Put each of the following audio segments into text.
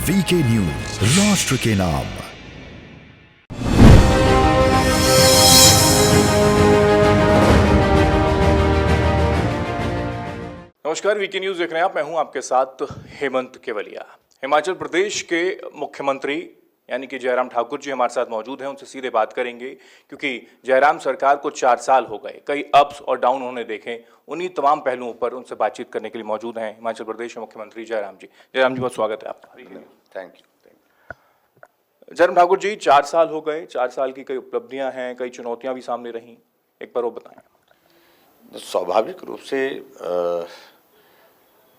VK news, राष्ट्र के नाम। नमस्कार, वीके न्यूज देख रहे हैं आप। मैं हूं आपके साथ हेमंत केवलिया। हिमाचल प्रदेश के मुख्यमंत्री यानी कि जयराम ठाकुर जी हमारे साथ मौजूद हैं। उनसे सीधे बात करेंगे क्योंकि जयराम सरकार को 4 साल हो गए, कई अप्स और डाउन उन्होंने देखे। उन्हीं तमाम पहलुओं पर उनसे बातचीत करने के लिए मौजूद हैं हिमाचल प्रदेश के मुख्यमंत्री जयराम जी। जयराम जी, बहुत स्वागत है आपका। Thank you. जयराम ठाकुर जी, 4 साल हो गए, 4 साल की कई उपलब्धियां हैं, कई चुनौतियां भी सामने रहीं, एक बार वो बताएं। स्वाभाविक रूप से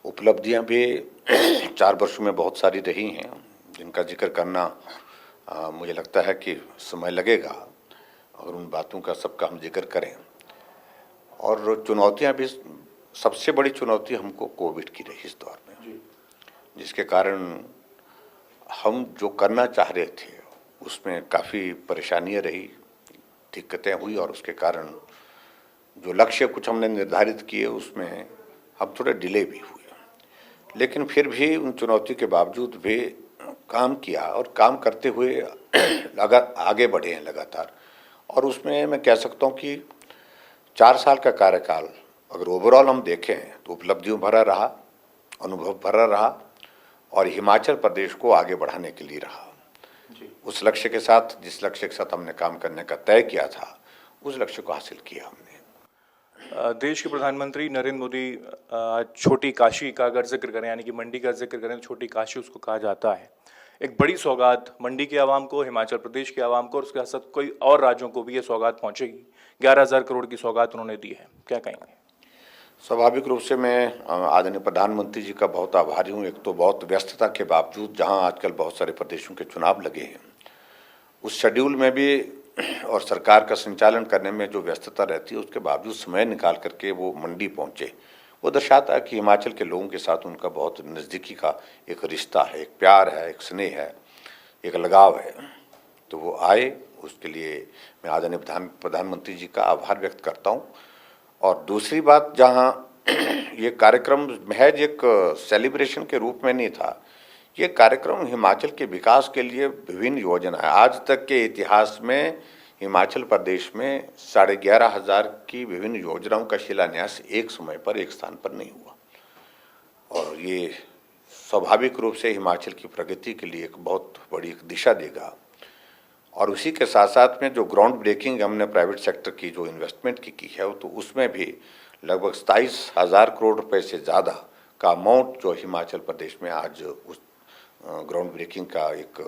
उपलब्धियां भी 4 वर्षों में बहुत सारी रही हैं, जिनका जिक्र करना मुझे लगता है कि समय लगेगा अगर उन बातों का सबका हम जिक्र करें। और चुनौतियां भी, सबसे बड़ी चुनौती हमको कोविड की रही इस दौर में, जिसके कारण हम जो करना चाह रहे थे उसमें काफ़ी परेशानियां रही, दिक्कतें हुई, और उसके कारण जो लक्ष्य कुछ हमने निर्धारित किए उसमें हम थोड़े डिले भी हुए। लेकिन फिर भी उन चुनौती के बावजूद भी काम किया और काम करते हुए आगे बढ़े हैं लगातार। और उसमें मैं कह सकता हूँ कि 4 साल का कार्यकाल अगर ओवरऑल हम देखें तो उपलब्धियों भरा रहा, अनुभव भरा रहा, और हिमाचल प्रदेश को आगे बढ़ाने के लिए रहा। उस लक्ष्य के साथ, जिस लक्ष्य के साथ हमने काम करने का तय किया था, उस लक्ष्य को हासिल किया हमने। देश के प्रधानमंत्री नरेंद्र मोदी छोटी काशी का अगर जिक्र करें, यानी कि मंडी का जिक्र करें, तो छोटी काशी उसको कहा जाता है। एक बड़ी सौगात मंडी के आवाम को, हिमाचल प्रदेश के आवाम को, और उसके साथ कोई और राज्यों को भी ये सौगात पहुंचेगी। 11,000 करोड़ की सौगात उन्होंने दी है, क्या कहेंगे? स्वाभाविक रूप से मैं आदरणीय प्रधानमंत्री जी का बहुत आभारी हूँ। एक तो बहुत व्यस्तता के बावजूद, जहाँ आजकल बहुत सारे प्रदेशों के चुनाव लगे हैं, उस शेड्यूल में भी और सरकार का संचालन करने में जो व्यस्तता रहती है, उसके बावजूद समय निकाल करके वो मंडी पहुँचे। वो दर्शाता है कि हिमाचल के लोगों के साथ उनका बहुत नज़दीकी का एक रिश्ता है, एक प्यार है, एक स्नेह है, एक लगाव है। तो वो आए, उसके लिए मैं आदरणीय प्रधानमंत्री जी का आभार व्यक्त करता हूँ। और दूसरी बात, जहाँ ये कार्यक्रम महज एक सेलिब्रेशन के रूप में नहीं था, ये कार्यक्रम हिमाचल के विकास के लिए विभिन्न योजनाएं, आज तक के इतिहास में हिमाचल प्रदेश में 11,500 की विभिन्न योजनाओं का शिलान्यास एक समय पर, एक स्थान पर नहीं हुआ। और ये स्वाभाविक रूप से हिमाचल की प्रगति के लिए एक बहुत बड़ी एक दिशा देगा। और उसी के साथ साथ में जो ग्राउंड ब्रेकिंग हमने प्राइवेट सेक्टर की जो इन्वेस्टमेंट की है, तो उसमें भी लगभग 27,000 करोड़ रुपए से ज़्यादा का अमाउंट जो हिमाचल प्रदेश में आज उस ग्राउंड ब्रेकिंग का एक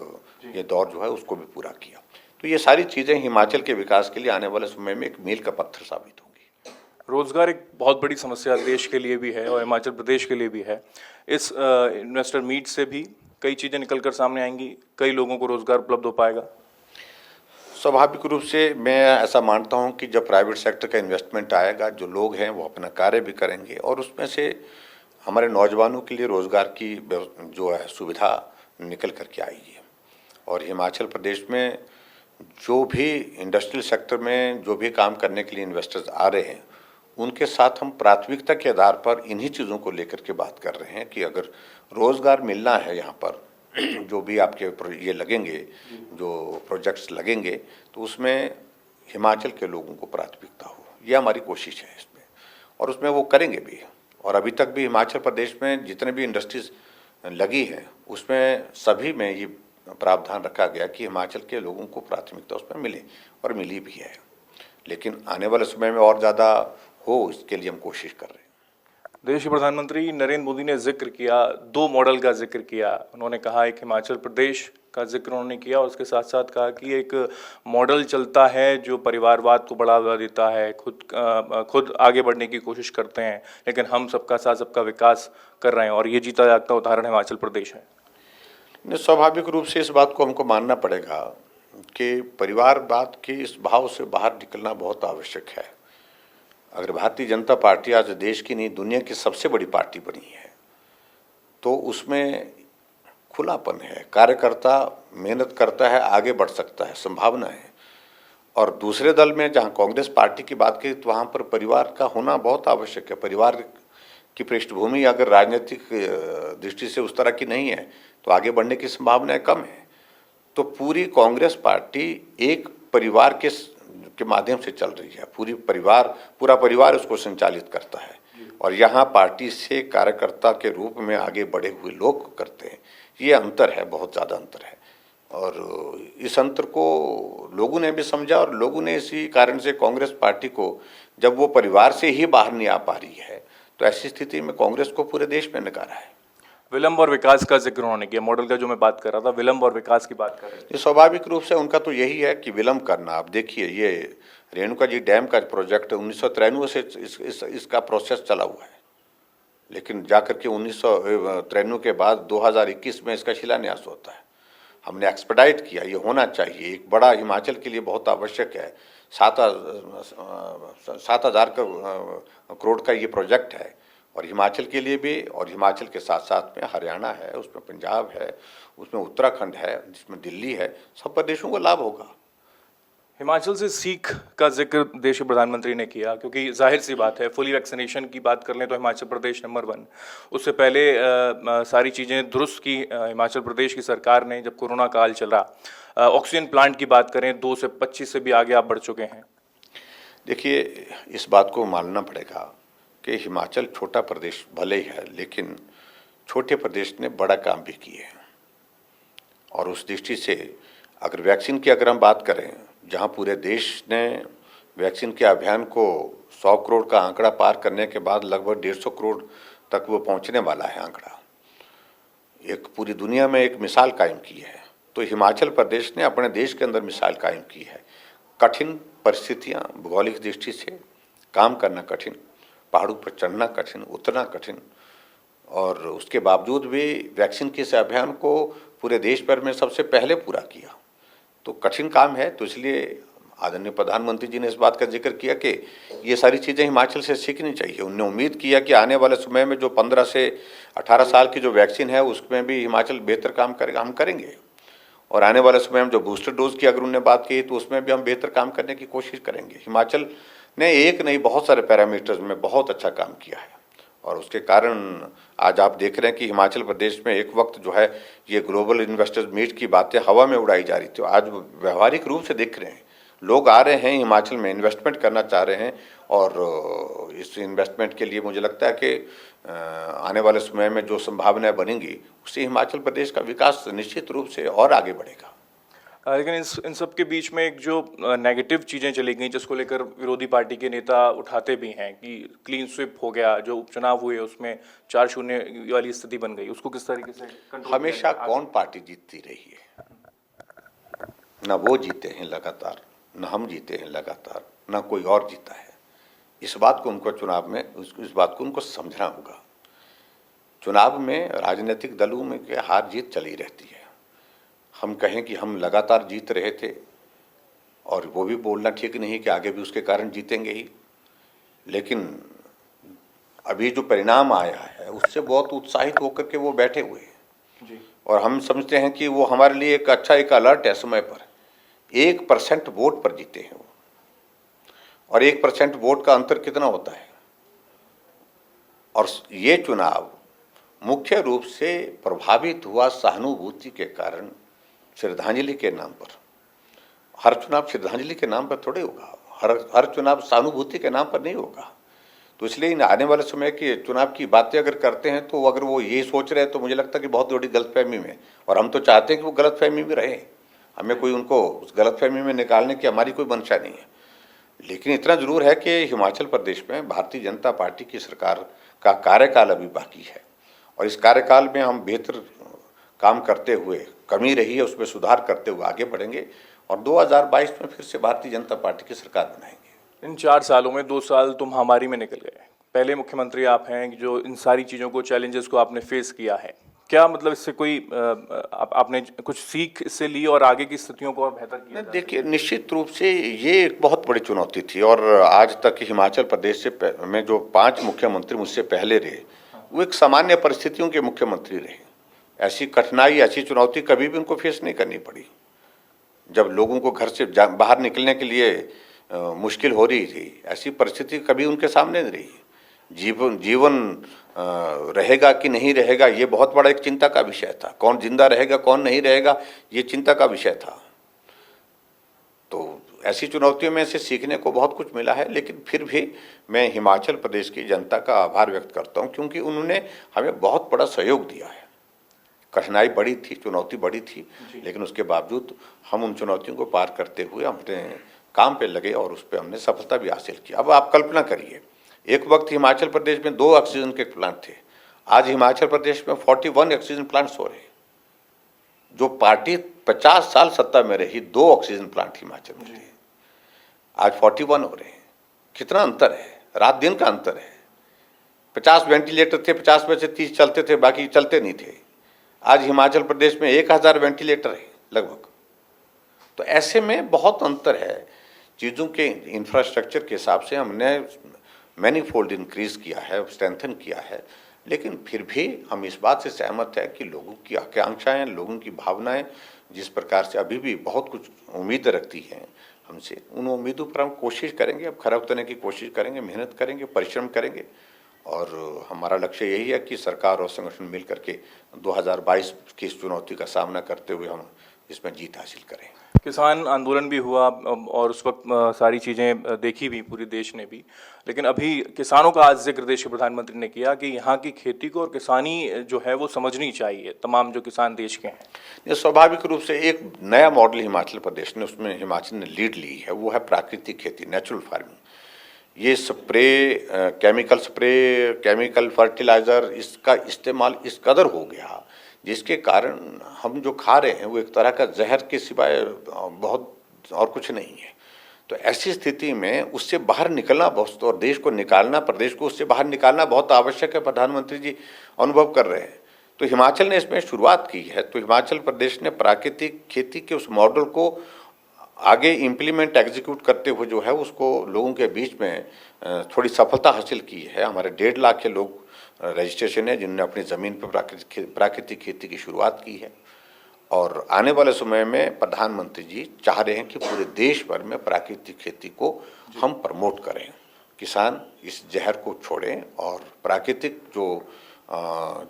ये दौर जो है उसको भी पूरा किया। तो ये सारी चीज़ें हिमाचल के विकास के लिए आने वाले समय में एक मील का पत्थर साबित होंगी। रोजगार एक बहुत बड़ी समस्या देश के लिए भी है और हिमाचल प्रदेश के लिए भी है। इस इन्वेस्टर मीट से भी कई चीज़ें निकल कर सामने आएंगी, कई लोगों को रोजगार उपलब्ध हो पाएगा। स्वाभाविक रूप से मैं ऐसा मानता हूं कि जब प्राइवेट सेक्टर का इन्वेस्टमेंट आएगा, जो लोग हैं वो अपना कार्य भी करेंगे, और उसमें से हमारे नौजवानों के लिए रोज़गार की जो है सुविधा निकल करके आएगी। और हिमाचल प्रदेश में जो भी इंडस्ट्रियल सेक्टर में जो भी काम करने के लिए इन्वेस्टर्स आ रहे हैं, उनके साथ हम प्राथमिकता के आधार पर इन्हीं चीज़ों को लेकर के बात कर रहे हैं कि अगर रोज़गार मिलना है यहाँ पर, जो भी आपके ये लगेंगे, जो प्रोजेक्ट्स लगेंगे, तो उसमें हिमाचल के लोगों को प्राथमिकता हो, ये हमारी कोशिश है इसमें, और उसमें वो करेंगे भी। और अभी तक भी हिमाचल प्रदेश में जितने भी इंडस्ट्रीज लगी हैं, उसमें सभी में ये प्रावधान रखा गया कि हिमाचल के लोगों को प्राथमिकता उसमें मिले, और मिली भी है। लेकिन आने वाले समय में और ज़्यादा हो, इसके लिए हम कोशिश कर रहे हैं। देश के प्रधानमंत्री नरेंद्र मोदी ने जिक्र किया, 2 मॉडल का जिक्र किया। उन्होंने कहा एक हिमाचल प्रदेश का जिक्र उन्होंने किया, और उसके साथ साथ कहा कि एक मॉडल चलता है जो परिवारवाद को बढ़ावा देता है, खुद आगे बढ़ने की कोशिश करते हैं, लेकिन हम सबका साथ सबका विकास कर रहे हैं, और ये जीता जागता उदाहरण हिमाचल प्रदेश है। स्वाभाविक रूप से इस बात को हमको मानना पड़ेगा कि परिवारवाद के इस भाव से बाहर निकलना बहुत आवश्यक है। अगर भारतीय जनता पार्टी आज देश की नहीं, दुनिया की सबसे बड़ी पार्टी बनी है, तो उसमें खुलापन है, कार्यकर्ता मेहनत करता है, आगे बढ़ सकता है, संभावना है। और दूसरे दल में जहां कांग्रेस पार्टी की बात की, तो वहां पर परिवार का होना बहुत आवश्यक है। परिवार की पृष्ठभूमि अगर राजनीतिक दृष्टि से उस तरह की नहीं है, तो आगे बढ़ने की संभावनाएं कम है। तो पूरी कांग्रेस पार्टी एक परिवार के माध्यम से चल रही है, पूरा परिवार उसको संचालित करता है, और यहाँ पार्टी से कार्यकर्ता के रूप में आगे बढ़े हुए लोग करते हैं। ये अंतर है, बहुत ज़्यादा अंतर है, और इस अंतर को लोगों ने भी समझा, और लोगों ने इसी कारण से कांग्रेस पार्टी को, जब वो परिवार से ही बाहर नहीं आ पा रही है, तो ऐसी स्थिति में कांग्रेस को पूरे देश में नकारा है। विलंब और विकास का जिक्र उन्होंने किया, मॉडल का जो मैं बात कर रहा था, विलंब और विकास की बात कर रहे थे। ये स्वाभाविक रूप से उनका तो यही है कि विलंब करना। आप देखिए, ये रेणुका जी डैम का प्रोजेक्ट 1993 से इसका प्रोसेस चला हुआ है, लेकिन जाकर के 1993 के बाद 2021 में इसका शिलान्यास होता है। हमने एक्सपेडाइट किया, ये होना चाहिए, एक बड़ा हिमाचल के लिए बहुत आवश्यक है। 7,000 करोड़ का ये प्रोजेक्ट है, और हिमाचल के लिए भी, और हिमाचल के साथ साथ में हरियाणा है, उसमें पंजाब है, उसमें उत्तराखंड है, जिसमें दिल्ली है, सब प्रदेशों को लाभ होगा। हिमाचल से सीख का जिक्र देश के प्रधानमंत्री ने किया, क्योंकि जाहिर सी बात है, फुली वैक्सीनेशन की बात कर लें तो हिमाचल प्रदेश नंबर 1। उससे पहले सारी चीज़ें दुरुस्त की हिमाचल प्रदेश की सरकार ने, जब कोरोना काल चला। ऑक्सीजन प्लांट की बात करें, 2 से 25 से भी आगे आप बढ़ चुके हैं। देखिए, इस बात को मानना पड़ेगा कि हिमाचल छोटा प्रदेश भले ही है, लेकिन छोटे प्रदेश ने बड़ा काम भी किए हैं। और उस दृष्टि से अगर वैक्सीन की हम बात करें, जहां पूरे देश ने वैक्सीन के अभियान को 100 करोड़ का आंकड़ा पार करने के बाद लगभग 150 करोड़ तक वो पहुंचने वाला है आंकड़ा, एक पूरी दुनिया में एक मिसाल कायम की है। तो हिमाचल प्रदेश ने अपने देश के अंदर मिसाल कायम की है। कठिन परिस्थितियां, भौगोलिक दृष्टि से काम करना कठिन, पहाड़ों पर चढ़ना कठिन, उतरना कठिन, और उसके बावजूद भी वैक्सीन के इस अभियान को पूरे देश भर में सबसे पहले पूरा किया। तो कठिन काम है, तो इसलिए आदरणीय प्रधानमंत्री जी ने इस बात का जिक्र किया कि ये सारी चीज़ें हिमाचल से सीखनी चाहिए। उन्होंने उम्मीद किया कि आने वाले समय में जो 15 से 18 साल की जो वैक्सीन है, उसमें भी हिमाचल बेहतर काम करेगा, हम करेंगे। और आने वाले समय में जो बूस्टर डोज की अगर उन्होंने बात की, तो उसमें भी हम बेहतर काम करने की कोशिश करेंगे। हिमाचल ने एक नहीं, बहुत सारे पैरामीटर्स में बहुत अच्छा काम किया है, और उसके कारण आज आप देख रहे हैं कि हिमाचल प्रदेश में एक वक्त जो है ये ग्लोबल इन्वेस्टर्स मीट की बातें हवा में उड़ाई जा रही थी, आज व्यवहारिक रूप से दिख रहे हैं। लोग आ रहे हैं हिमाचल में, इन्वेस्टमेंट करना चाह रहे हैं, और इस इन्वेस्टमेंट के लिए मुझे लगता है कि आने वाले समय में जो संभावनाएं बनेंगी, उससे हिमाचल प्रदेश का विकास निश्चित रूप से और आगे बढ़ेगा। लेकिन इन सब के बीच में एक जो नेगेटिव चीज़ें चली गई, जिसको लेकर विरोधी पार्टी के नेता उठाते भी हैं कि क्लीन स्वीप हो गया, जो उपचुनाव हुए उसमें 4-0 वाली स्थिति बन गई, उसको किस तरीके से कंट्रोल? हमेशा कौन पार्टी जीतती रही है? ना वो जीते हैं लगातार, ना हम जीते हैं लगातार, ना कोई और जीता है। इस बात को उनको चुनाव में, इस बात को उनको समझना होगा। चुनाव में राजनीतिक दलों में के हार जीत चली रहती है। हम कहें कि हम लगातार जीत रहे थे, और वो भी बोलना ठीक नहीं कि आगे भी उसके कारण जीतेंगे ही, लेकिन अभी जो परिणाम आया है उससे बहुत उत्साहित होकर के वो बैठे हुए हैं जी। और हम समझते हैं कि वो हमारे लिए एक अच्छा एक अलर्ट है। समय पर 1% वोट पर जीते हैं वो, और 1% वोट का अंतर कितना होता है। और ये चुनाव मुख्य रूप से प्रभावित हुआ सहानुभूति के कारण, श्रद्धांजलि के नाम पर। हर चुनाव श्रद्धांजलि के नाम पर थोड़े होगा, हर चुनाव सहानुभूति के नाम पर नहीं होगा। तो इसलिए आने वाले समय के चुनाव की बातें अगर करते हैं, तो अगर वो ये सोच रहे हैं, तो मुझे लगता है कि बहुत बड़ी गलतफहमी में, और हम तो चाहते हैं कि वो गलतफहमी में रहे, हमें कोई उनको उस गलतफहमी में निकालने की हमारी कोई मंशा नहीं है। लेकिन इतना जरूर है कि हिमाचल प्रदेश में भारतीय जनता पार्टी की सरकार का कार्यकाल अभी बाकी है, और इस कार्यकाल में हम बेहतर काम करते हुए, कमी रही है उसमें सुधार करते हुए आगे बढ़ेंगे, और 2022 में फिर से भारतीय जनता पार्टी की सरकार बनाएंगे। इन 4 सालों में 2 साल तो महामारी में निकल गए। पहले मुख्यमंत्री आप हैं जो इन सारी चीज़ों को, चैलेंजेस को आपने फेस किया है। क्या मतलब इससे कोई आपने कुछ सीख इससे ली और आगे की स्थितियों को और बेहतर किया? देखिए, निश्चित रूप से ये एक बहुत बड़ी चुनौती थी, और आज तक हिमाचल प्रदेश से में जो 5 मुख्यमंत्री मुझसे पहले रहे, वो एक सामान्य परिस्थितियों के मुख्यमंत्री रहे। ऐसी कठिनाई, ऐसी चुनौती कभी भी उनको फेस नहीं करनी पड़ी। जब लोगों को घर से बाहर निकलने के लिए मुश्किल हो रही थी, ऐसी परिस्थिति कभी उनके सामने नहीं रही। जीवन जीवन रहेगा कि नहीं रहेगा, ये बहुत बड़ा एक चिंता का विषय था। कौन जिंदा रहेगा कौन नहीं रहेगा, ये चिंता का विषय था। तो ऐसी चुनौतियों में से सीखने को बहुत कुछ मिला है, लेकिन फिर भी मैं हिमाचल प्रदेश की जनता का आभार व्यक्त करता हूं, क्योंकि उन्होंने हमें बहुत बड़ा सहयोग दिया है। कठिनाई बड़ी थी, चुनौती बड़ी थी, लेकिन उसके बावजूद हम उन चुनौतियों को पार करते हुए अपने काम पे लगे और उस पर हमने सफलता भी हासिल की। अब आप कल्पना करिए, एक वक्त हिमाचल प्रदेश में 2 ऑक्सीजन के प्लांट थे, आज हिमाचल प्रदेश में 41 ऑक्सीजन प्लांट्स हो रहे हैं। जो पार्टी 50 साल सत्ता में रही, 2 ऑक्सीजन प्लांट हिमाचल में थे, आज 41 हो रहे हैं। कितना अंतर है, रात दिन का अंतर है। 50 वेंटिलेटर थे, 50 में से 30 चलते थे, बाकी चलते नहीं थे। आज हिमाचल प्रदेश में 1000 वेंटिलेटर है लगभग। तो ऐसे में बहुत अंतर है। चीज़ों के इंफ्रास्ट्रक्चर के हिसाब से हमने मैनीफोल्ड इंक्रीज किया है, स्ट्रेंथन किया है, लेकिन फिर भी हम इस बात से सहमत है कि लोगों की आकांक्षाएं, लोगों की भावनाएं जिस प्रकार से अभी भी बहुत कुछ उम्मीद रखती हैं हमसे, उन उम्मीदों पर हम कोशिश करेंगे, अब खरा उतरने की कोशिश करेंगे, मेहनत करेंगे, परिश्रम करेंगे। और हमारा लक्ष्य यही है कि सरकार और संगठन मिल करके 2022 की इस चुनौती का सामना करते हुए हम इसमें जीत हासिल करें। किसान आंदोलन भी हुआ और उस वक्त सारी चीज़ें देखी भी पूरे देश ने भी, लेकिन अभी किसानों का आज जिक्र देश के प्रधानमंत्री ने किया कि यहाँ की खेती को और किसानी जो है वो समझनी चाहिए तमाम जो किसान देश के हैं। ये स्वाभाविक रूप से एक नया मॉडल हिमाचल प्रदेश ने, उसमें हिमाचल ने लीड ली है, वो है प्राकृतिक खेती, नेचुरल फार्मिंग। ये spray, chemical spray, chemical fertiliser, इसका इस्तेमाल इस कदर हो गया जिसके कारण हम जो खा रहे हैं वो एक तरह का जहर के सिवाय बहुत और कुछ नहीं है। तो ऐसी स्थिति में उससे बाहर निकलना बहुत, और देश को निकालना, प्रदेश को उससे बाहर निकालना बहुत आवश्यक है। प्रधानमंत्री जी अनुभव कर रहे हैं। तो हिमाचल ने इसमें शुरुआत की है। तो हिमाचल प्रदेश ने प्राकृतिक खेती के उस मॉडल को आगे इम्प्लीमेंट, एग्जीक्यूट करते हुए जो है उसको लोगों के बीच में थोड़ी सफलता हासिल की है। हमारे 1.5 लाख के लोग रजिस्ट्रेशन है जिन्होंने अपनी ज़मीन पर प्राकृतिक खेती की शुरुआत की है। और आने वाले समय में प्रधानमंत्री जी चाह रहे हैं कि पूरे देश भर में प्राकृतिक खेती को हम प्रमोट करें, किसान इस जहर को छोड़ें और प्राकृतिक जो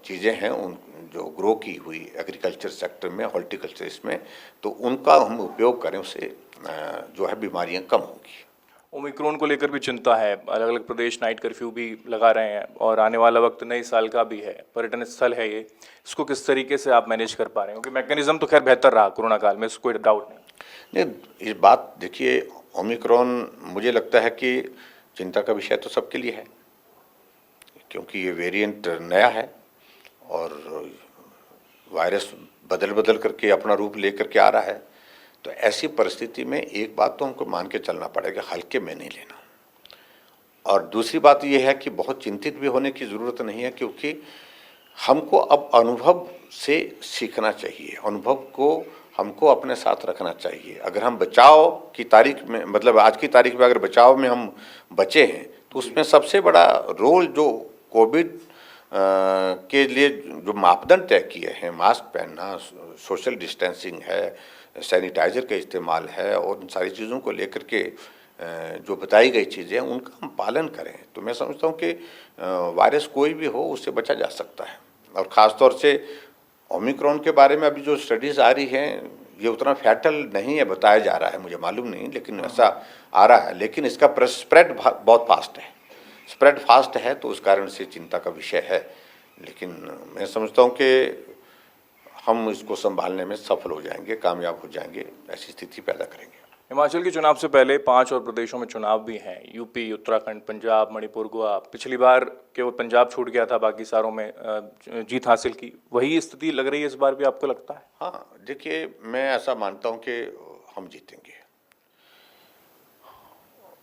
चीज़ें हैं उन जो ग्रो की हुई एग्रीकल्चर सेक्टर में, हॉर्टिकल्चर इसमें, तो उनका हम उपयोग करें, उससे जो है बीमारियां कम होंगी। ओमिक्रॉन को लेकर भी चिंता है, अलग अलग प्रदेश नाइट कर्फ्यू भी लगा रहे हैं और आने वाला वक्त नए साल का भी है, पर्यटन स्थल है ये, इसको किस तरीके से आप मैनेज कर पा रहे हैं? क्योंकि मैकेनिज्म तो खैर बेहतर रहा कोरोना काल में, इसको कोई डाउट नहीं। इस बात देखिए, ओमिक्रॉन मुझे लगता है कि चिंता का विषय तो सबके लिए है, क्योंकि ये वेरिएंट नया है और वायरस बदल बदल करके अपना रूप लेकर के आ रहा है। तो ऐसी परिस्थिति में एक बात तो हमको मान के चलना पड़ेगा, हल्के में नहीं लेना। और दूसरी बात यह है कि बहुत चिंतित भी होने की ज़रूरत नहीं है, क्योंकि हमको अब अनुभव से सीखना चाहिए, अनुभव को हमको अपने साथ रखना चाहिए। अगर हम बचाव की तारीख में, मतलब आज की तारीख में अगर बचाव में हम बचे हैं, तो उसमें सबसे बड़ा रोल जो कोविड के लिए जो मापदंड तय किए हैं, मास्क पहनना, सोशल डिस्टेंसिंग है, सैनिटाइज़र का इस्तेमाल है, और उन सारी चीज़ों को लेकर के जो बताई गई चीज़ें उनका हम पालन करें, तो मैं समझता हूँ कि वायरस कोई भी हो उससे बचा जा सकता है। और ख़ास तौर से ओमिक्रॉन के बारे में अभी जो स्टडीज़ आ रही हैं, ये उतना फैटल नहीं है बताया जा रहा है, मुझे मालूम नहीं, लेकिन ऐसा आ रहा है। लेकिन इसका स्प्रेड बहुत फास्ट है, स्प्रेड फास्ट है, तो उस कारण से चिंता का विषय है। लेकिन मैं समझता हूँ कि हम इसको संभालने में सफल हो जाएंगे, कामयाब हो जाएंगे, ऐसी स्थिति पैदा करेंगे। हिमाचल के चुनाव से पहले 5 और प्रदेशों में चुनाव भी हैं, यूपी, उत्तराखंड, पंजाब, मणिपुर, गोवा। पिछली बार केवल पंजाब छूट गया था, बाकी सारों में जीत हासिल की। वही स्थिति लग रही है इस बार भी, आपको लगता है? हाँ, देखिए, मैं ऐसा मानता हूँ कि हम जीतेंगे।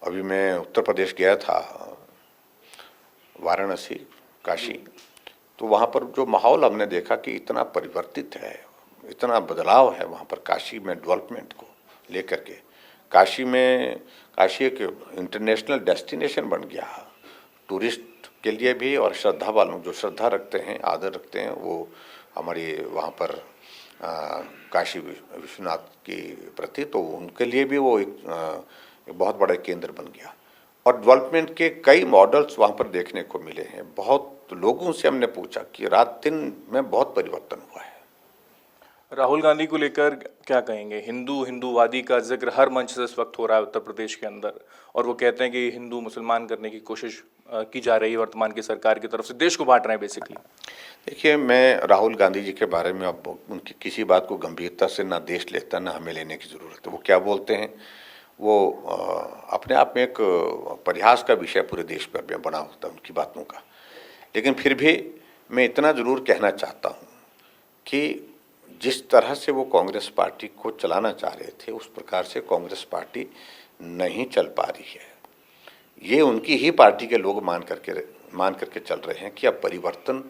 अभी मैं उत्तर प्रदेश गया था, वाराणसी, काशी, तो वहाँ पर जो माहौल हमने देखा कि इतना परिवर्तित है, इतना बदलाव है वहाँ पर काशी में डेवलपमेंट को लेकर के। काशी एक इंटरनेशनल डेस्टिनेशन बन गया, टूरिस्ट के लिए भी, और श्रद्धा वालों जो श्रद्धा रखते हैं, आदर रखते हैं, वो हमारे वहाँ पर काशी विश्वनाथ के प्रति, तो उनके लिए भी वो एक बहुत बड़ा केंद्र बन गया। और डेवलपमेंट के कई मॉडल्स वहाँ पर देखने को मिले हैं। बहुत लोगों से हमने पूछा कि रात दिन में बहुत परिवर्तन हुआ है। राहुल गांधी को लेकर क्या कहेंगे? हिंदूवादी का जिक्र हर मंच से इस वक्त हो रहा है उत्तर प्रदेश के अंदर, और वो कहते हैं कि हिंदू मुसलमान करने की कोशिश की जा रही है वर्तमान की सरकार की तरफ से, देश को बांट रहे हैं बेसिकली। देखिए, मैं राहुल गांधी जी के बारे में अब उनकी किसी बात को गंभीरता से ना देश लेता ना हमें लेने की ज़रूरत है। वो क्या बोलते हैं वो अपने आप में एक परिहास का विषय पूरे देश पर बना होता है उनकी बातों का। लेकिन फिर भी मैं इतना ज़रूर कहना चाहता हूँ कि जिस तरह से वो कांग्रेस पार्टी को चलाना चाह रहे थे उस प्रकार से कांग्रेस पार्टी नहीं चल पा रही है। ये उनकी ही पार्टी के लोग मान करके चल रहे हैं कि अब परिवर्तन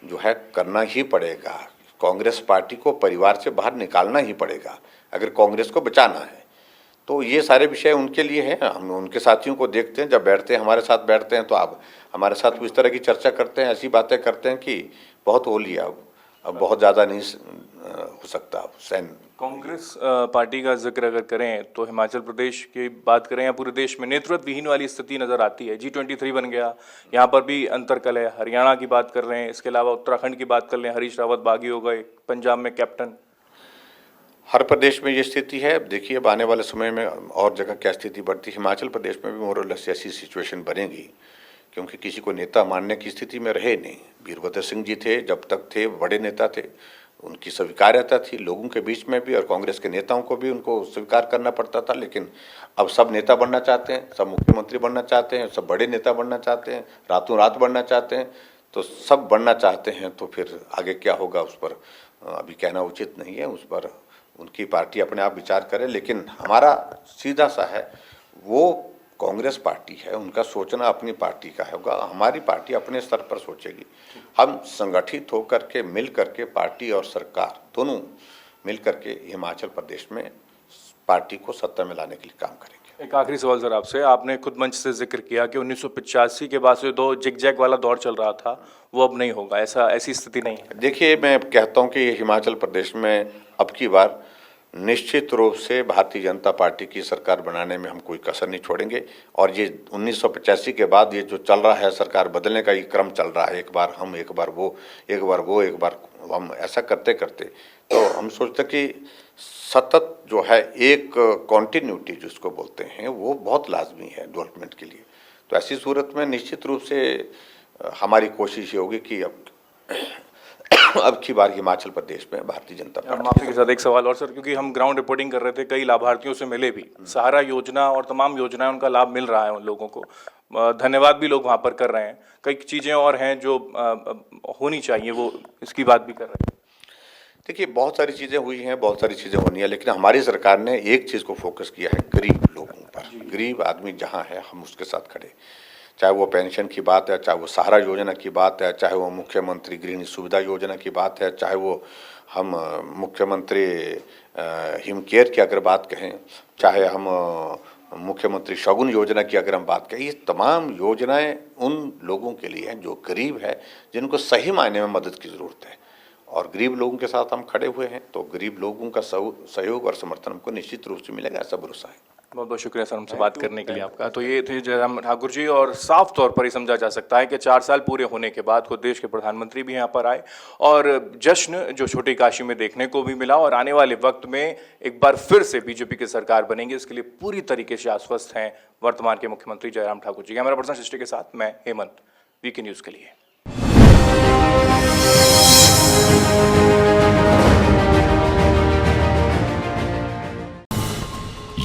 जो है करना ही पड़ेगा। कांग्रेस पार्टी को परिवार से बाहर निकालना ही पड़ेगा अगर कांग्रेस को बचाना है। तो ये सारे विषय उनके लिए हैं। हम उनके साथियों को देखते हैं, जब बैठते हैं हमारे साथ बैठते हैं तो आप हमारे साथ इस तरह की चर्चा करते हैं, ऐसी बातें करते हैं कि बहुत हो लिया, अब बहुत ज़्यादा नहीं हो सकता। कांग्रेस पार्टी का जिक्र अगर करें तो हिमाचल प्रदेश की बात करें या पूरे देश में नेतृत्व विहीन वाली स्थिति नज़र आती है। G23 बन गया, यहाँ पर भी अंतरकल है। हरियाणा की बात कर रहे हैं, इसके अलावा उत्तराखंड की बात कर लें, हरीश रावत बागी हो गए, पंजाब में कैप्टन। हर प्रदेश में ये स्थिति है। देखिए अब आने वाले समय में और जगह क्या स्थिति बढ़ती। हिमाचल प्रदेश में भी मोरलेस ऐसी सिचुएशन बनेगी, क्योंकि किसी को नेता मानने की स्थिति में रहे नहीं। वीरभद्र सिंह जी थे, जब तक थे बड़े नेता थे, उनकी स्वीकार्यता थी लोगों के बीच में भी और कांग्रेस के नेताओं को भी उनको स्वीकार करना पड़ता था। लेकिन अब सब नेता बनना चाहते हैं, सब मुख्यमंत्री बनना चाहते हैं, सब बड़े नेता बनना चाहते हैं, रातों रात बनना चाहते हैं। तो सब बनना चाहते हैं तो फिर आगे क्या होगा उस पर अभी कहना उचित नहीं है। उस पर उनकी पार्टी अपने आप विचार करे। लेकिन हमारा सीधा सा है, वो कांग्रेस पार्टी है, उनका सोचना अपनी पार्टी का होगा। हमारी पार्टी अपने स्तर पर सोचेगी। हम संगठित होकर के मिल करके पार्टी और सरकार दोनों मिल करके हिमाचल प्रदेश में पार्टी को सत्ता में लाने के लिए काम करेंगे। एक आखिरी सवाल सर आपसे, आपने खुद मंच से जिक्र किया कि 1985 के बाद से दो जिग-जैग वाला दौर चल रहा था, वो अब नहीं होगा, ऐसी स्थिति नहीं है। देखिए, मैं कहता हूँ कि हिमाचल प्रदेश में अब की बार निश्चित रूप से भारतीय जनता पार्टी की सरकार बनाने में हम कोई कसर नहीं छोड़ेंगे। और ये 1985 के बाद ये जो चल रहा है सरकार बदलने का ये क्रम चल रहा है, एक बार हम एक बार वो, एक बार वो, एक बार हम, ऐसा करते करते तो हम सोचते कि सतत जो है एक कॉन्टिन्यूटी जिसको बोलते हैं वो बहुत लाजमी है डेवलपमेंट के लिए। तो ऐसी सूरत में निश्चित रूप से हमारी कोशिश ये होगी कि अब की बार हिमाचल प्रदेश में भारतीय जनता पार्टी। माफी के साथ एक सवाल और सर, क्योंकि हम ग्राउंड रिपोर्टिंग कर रहे थे, कई लाभार्थियों से मिले भी, सहारा योजना और तमाम योजनाएं उनका लाभ मिल रहा है उन लोगों को, धन्यवाद भी लोग वहाँ पर कर रहे हैं। कई चीज़ें और हैं जो होनी चाहिए, वो इसकी बात भी कर रहे हैं। देखिए, बहुत सारी चीज़ें हुई हैं, बहुत सारी चीज़ें होनी है, लेकिन हमारी सरकार ने एक चीज़ को फोकस किया है, गरीब लोगों पर। गरीब आदमी जहाँ है हम उसके साथ खड़े, चाहे वो पेंशन की बात है, चाहे वो सहारा योजना की बात है, चाहे वो मुख्यमंत्री गृहिणी सुविधा योजना की बात है, चाहे वो हम मुख्यमंत्री हिम केयर की अगर बात कहें, चाहे हम मुख्यमंत्री शगुन योजना की अगर हम बात करें। ये तमाम योजनाएं उन लोगों के लिए हैं जो गरीब है, जिनको सही मायने में मदद की ज़रूरत है। और गरीब लोगों के साथ हम खड़े हुए हैं, तो गरीब लोगों का सहयोग और समर्थन हमको निश्चित रूप से मिलेगा, ऐसा भरोसा है। बहुत बहुत शुक्रिया सर हमसे बात करने के लिए आपका। तो ये थे जयराम ठाकुर जी, और साफ तौर पर ही समझा जा सकता है कि 4 साल पूरे होने के बाद खुद देश के प्रधानमंत्री भी यहाँ पर आए और जश्न जो छोटी काशी में देखने को भी मिला, और आने वाले वक्त में एक बार फिर से बीजेपी की सरकार बनेगी, इसके लिए पूरी तरीके से आश्वस्त हैं वर्तमान के मुख्यमंत्री जयराम ठाकुर जी। कैमरा पर्सन सृष्टि के साथ मैं हेमंत, वीके न्यूज़ के लिए।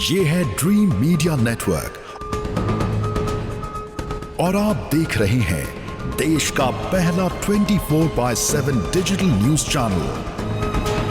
ये है ड्रीम मीडिया नेटवर्क और आप देख रहे हैं देश का पहला 24/7 डिजिटल न्यूज चैनल